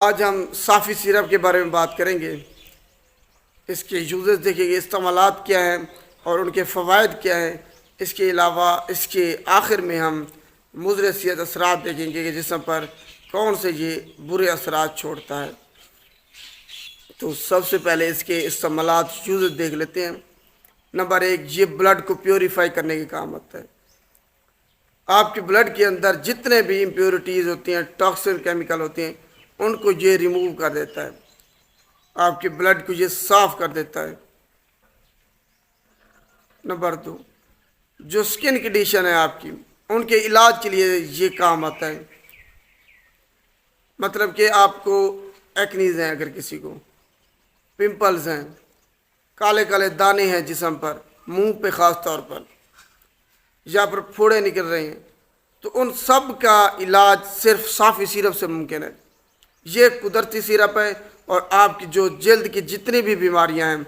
آج ہم صافی سیرپ کے بارے میں بات کریں گے۔ اس کے یوزز دیکھیں گے، استعمالات کیا ہیں اور ان کے فوائد کیا ہیں۔ اس کے علاوہ اس کے آخر میں ہم مضر صحت اثرات دیکھیں گے کہ جسم پر کون سے یہ برے اثرات چھوڑتا ہے۔ تو سب سے پہلے اس کے استعمالات یوزز دیکھ لیتے ہیں۔ نمبر 1، یہ بلڈ کو پیوریفائی کرنے کے کام آتا ہے۔ آپ کے بلڈ کے اندر جتنے بھی امپیورٹیز ہوتی ہیں، ٹاکسن کیمیکل ہوتے ہیں، ان کو یہ ریموو کر دیتا ہے۔ آپ کے بلڈ کو یہ صاف کر دیتا ہے۔ نمبر 2، جو سکن کنڈیشن ہے آپ کی، ان کے علاج کے لیے یہ کام آتا ہے۔ مطلب کہ آپ کو ایکنیز ہیں، اگر کسی کو پمپلز ہیں، کالے کالے دانے ہیں جسم پر، منہ پہ خاص طور پر، یا پر پھوڑے نکل رہے ہیں، تو ان سب کا علاج صرف صافی سیرپ سے ممکن ہے۔ یہ قدرتی سیرپ ہے اور آپ کی جو جلد کی جتنی بھی بیماریاں ہیں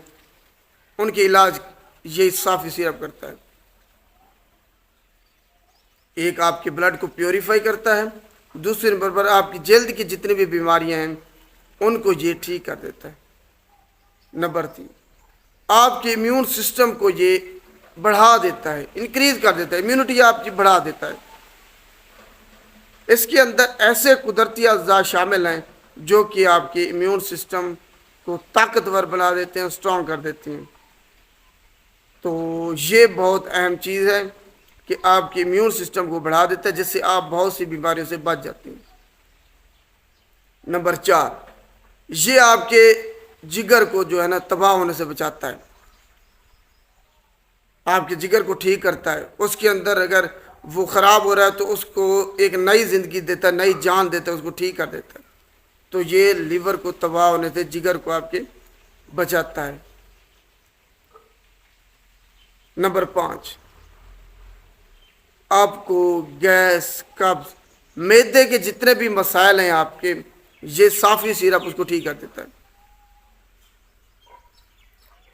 ان کے علاج یہ صافی سیرپ کرتا ہے۔ ایک آپ کے بلڈ کو پیوریفائی کرتا ہے، دوسرے نمبر پر آپ کی جلد کی جتنی بھی بیماریاں ہیں ان کو یہ ٹھیک کر دیتا ہے۔ نمبر 3، آپ کے امیون سسٹم کو یہ بڑھا دیتا ہے، انکریز کر دیتا ہے، امیونٹی آپ کی بڑھا دیتا ہے۔ اس کے اندر ایسے قدرتی اجزاء شامل ہیں جو کہ آپ کے امیون سسٹم کو طاقتور بنا دیتے ہیں، اسٹرانگ کر دیتے ہیں۔ تو یہ بہت اہم چیز ہے کہ آپ کے امیون سسٹم کو بڑھا دیتا ہے، جس سے آپ بہت سی بیماریوں سے بچ جاتے ہیں۔ نمبر 4، یہ آپ کے جگر کو جو ہے نا تباہ ہونے سے بچاتا ہے۔ آپ کے جگر کو ٹھیک کرتا ہے۔ اس کے اندر اگر وہ خراب ہو رہا ہے تو اس کو ایک نئی زندگی دیتا ہے، نئی جان دیتا ہے، اس کو ٹھیک کر دیتا ہے۔ تو یہ لیور کو تباہ ہونے سے جگر کو آپ کے بچاتا ہے۔ نمبر 5، آپ کو گیس، قبض، معدے کے جتنے بھی مسائل ہیں آپ کے، یہ صافی سیرپ اس کو ٹھیک کر دیتا ہے۔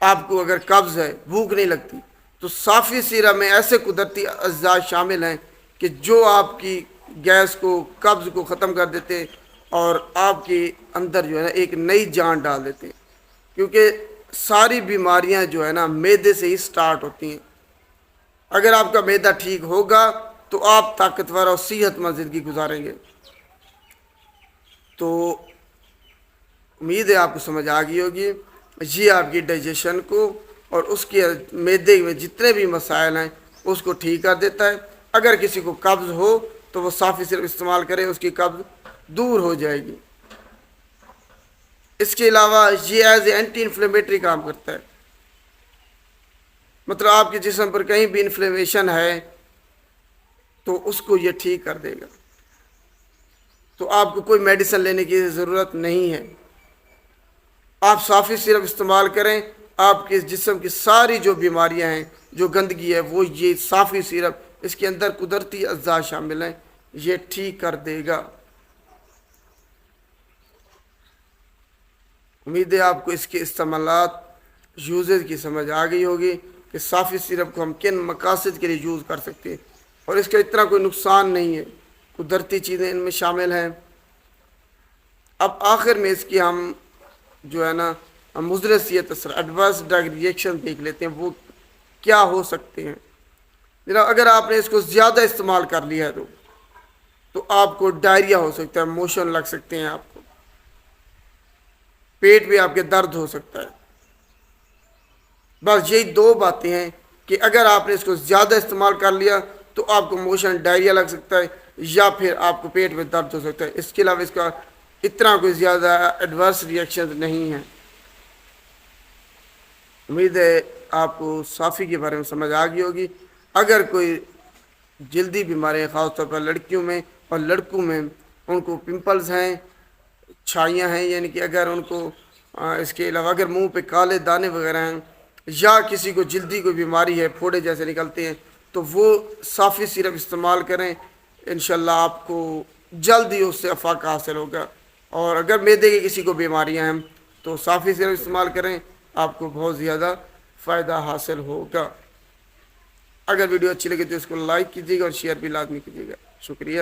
آپ کو اگر قبض ہے، بھوک نہیں لگتی، تو صافی سیرپ میں ایسے قدرتی اجزاء شامل ہیں کہ جو آپ کی گیس کو، قبض کو ختم کر دیتے ہیں اور آپ کے اندر جو ہے نا ایک نئی جان ڈال دیتے ہیں۔ کیونکہ ساری بیماریاں جو ہے نا معدے سے ہی سٹارٹ ہوتی ہیں۔ اگر آپ کا معدہ ٹھیک ہوگا تو آپ طاقتور اور صحت مند زندگی گزاریں گے۔ تو امید ہے آپ کو سمجھ آ گئی ہوگی۔ یہ آپ کی ڈائجیشن کو اور اس کے معدے میں جتنے بھی مسائل ہیں اس کو ٹھیک کر دیتا ہے۔ اگر کسی کو قبض ہو تو وہ صافی سیرپ استعمال کرے، اس کی قبض دور ہو جائے گی۔ اس کے علاوہ یہ ایز اے اینٹی انفلیمیٹری کام کرتا ہے۔ مطلب آپ کے جسم پر کہیں بھی انفلیمیشن ہے تو اس کو یہ ٹھیک کر دے گا۔ تو آپ کو کوئی میڈیسن لینے کی ضرورت نہیں ہے۔ آپ صافی سیرپ استعمال کریں، آپ کے جسم کی ساری جو بیماریاں ہیں، جو گندگی ہے، وہ یہ صافی سیرپ، اس کے اندر قدرتی اجزاء شامل ہیں، یہ ٹھیک کر دے گا۔ امید ہے آپ کو اس کے استعمالات، یوزز کی سمجھ آ گئی ہوگی کہ صافی سیرپ کو ہم کن مقاصد کے لیے یوز کر سکتے ہیں اور اس کا اتنا کوئی نقصان نہیں ہے، قدرتی چیزیں ان میں شامل ہیں۔ اب آخر میں اس کی ہم جو ہے نا مضر صحت اثر، ایڈورس ڈرگ ریئیکشن دیکھ لیتے ہیں، وہ کیا ہو سکتے ہیں۔ جناب اگر آپ نے اس کو زیادہ استعمال کر لیا ہے تو آپ کو ڈائریا ہو سکتا ہے، موشن لگ سکتے ہیں، آپ کو پیٹ میں آپ کے درد ہو سکتا ہے۔ بس یہی دو باتیں ہیں کہ اگر آپ نے اس کو زیادہ استعمال کر لیا تو آپ کو موشن، ڈائریا لگ سکتا ہے یا پھر آپ کو پیٹ میں درد ہو سکتا ہے۔ اس کے علاوہ اس کا اتنا کوئی زیادہ ایڈورس ریئیکشن نہیں ہے۔ امید ہے آپ کو صافی کے بارے میں سمجھ آ گئی ہوگی۔ اگر کوئی جلدی بیماری ہے، خاص طور پر لڑکیوں میں اور لڑکوں میں، ان کو پمپلز ہیں، چھائیاں ہیں، یعنی کہ اگر ان کو اس کے علاوہ اگر منہ پہ کالے دانے وغیرہ ہیں یا کسی کو جلدی کوئی بیماری ہے، پھوڑے جیسے نکلتے ہیں، تو وہ صافی سیرپ استعمال کریں۔ انشاءاللہ آپ کو جلد ہی اس سے افاقہ حاصل ہوگا۔ اور اگر معدے کی کسی کو بیماریاں ہیں تو صافی سیرپ استعمال کریں، آپ کو بہت زیادہ فائدہ حاصل ہوگا۔ اگر ویڈیو اچھی لگے تو اس کو لائک کیجیے گا اور شیئر بھی لازمی کیجیے گا۔ شکریہ۔